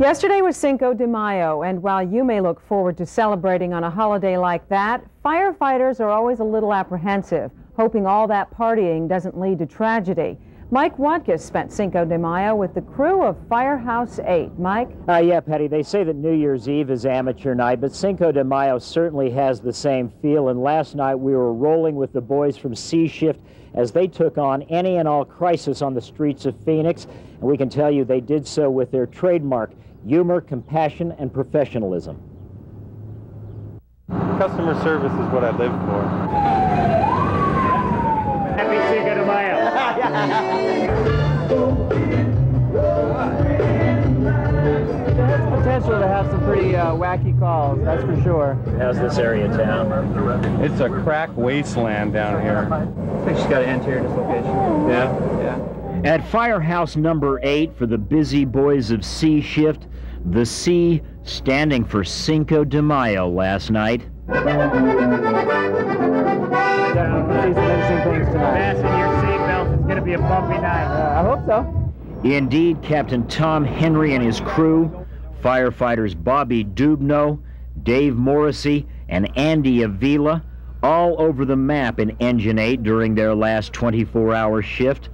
Yesterday was Cinco de Mayo, and while you may look forward to celebrating on a holiday like that, firefighters are always a little apprehensive, hoping all that partying doesn't lead to tragedy. Mike Watkiss spent Cinco de Mayo with the crew of Firehouse 8. Mike? Yeah, Patty, they say that New Year's Eve is amateur night, but Cinco de Mayo certainly has the same feel, and last night we were rolling with the boys from C Shift as they took on any and all crisis on the streets of Phoenix, and we can tell you they did so with their trademark humor, compassion, and professionalism. Customer service is what I live for. Happy Cinco de Mayo. There's potential to have some pretty wacky calls, that's for sure. How's this area of town? It's a crack wasteland down here. I think she's got an anterior dislocation. Yeah? At Firehouse number 8 for the busy boys of C Shift, the C standing for Cinco de Mayo last night. See some interesting things tonight. Fasten your seatbelts, it's going to be a bumpy night. I hope so. Indeed, Captain Tom Henry and his crew, firefighters Bobby Dubno, Dave Morrissey, and Andy Avila, all over the map in Engine 8 during their last 24-hour shift.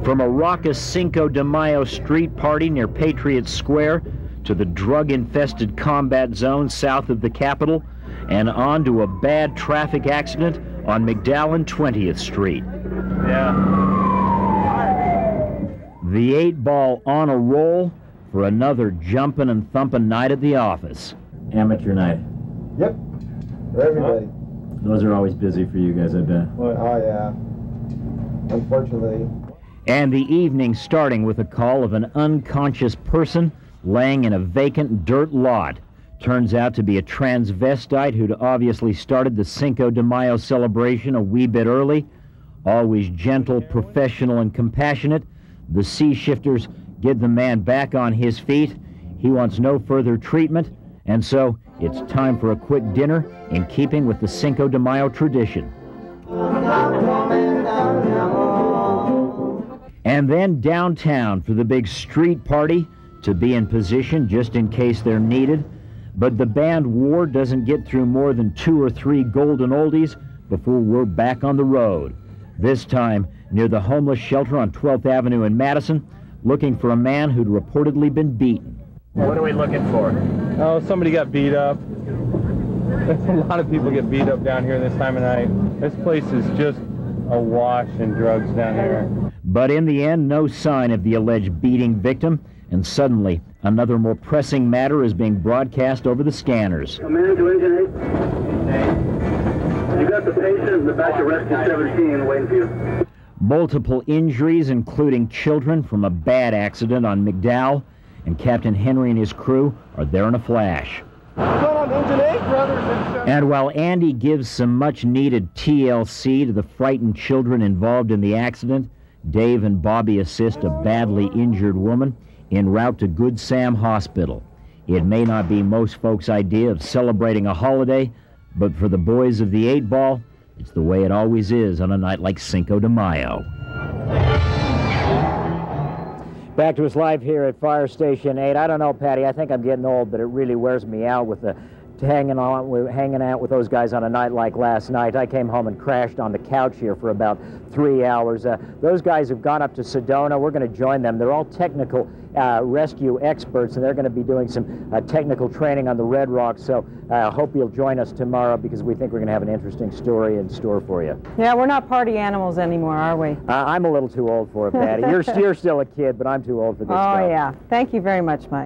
From a raucous Cinco de Mayo street party near Patriot Square to the drug-infested combat zone south of the Capitol and on to a bad traffic accident on McDowell and 20th Street. Yeah. The 8-ball on a roll for another jumping and thumping night at the office. Amateur night. Yep, for everybody. Those are always busy for you guys, I bet. Oh, yeah. Unfortunately. And the evening starting with a call of an unconscious person laying in a vacant dirt lot. Turns out to be a transvestite who'd obviously started the Cinco de Mayo celebration a wee bit early. Always gentle, professional, and compassionate, the C Shifters get the man back on his feet. He wants no further treatment, and so it's time for a quick dinner in keeping with the Cinco de Mayo tradition. And then downtown for the big street party to be in position just in case they're needed. But the band war doesn't get through more than 2 or 3 golden oldies before we're back on the road. This time near the homeless shelter on 12th Avenue in Madison, looking for a man who'd reportedly been beaten. What are we looking for? Oh, somebody got beat up. A lot of people get beat up down here this time of night. This place is just awash in drugs down here. But in the end, no sign of the alleged beating victim, and suddenly another more pressing matter is being broadcast over the scanners. Come in to Engine 8. You got the patient in the back of rescue 17 waiting for you. Multiple injuries, including children from a bad accident on McDowell, and Captain Henry and his crew are there in a flash. And while Andy gives some much-needed TLC to the frightened children involved in the accident, Dave and Bobby assist a badly injured woman en route to Good Sam Hospital. It may not be most folks' idea of celebrating a holiday, but for the boys of the 8-ball, it's the way it always is on a night like Cinco de Mayo. Back to us live here at Fire Station 8. I don't know, Patty, I think I'm getting old, but it really wears me out with the hanging out with those guys on a night like last night. I came home and crashed on the couch here for about 3 hours. Those guys have gone up to Sedona. We're going to join them. They're all technical rescue experts, and they're going to be doing some technical training on the Red Rocks. So I hope you'll join us tomorrow because we think we're going to have an interesting story in store for you. Yeah, we're not party animals anymore, are we? I'm a little too old for it, Patty. You're still a kid, but I'm too old for this stuff. Oh, yeah. Thank you very much, Mike.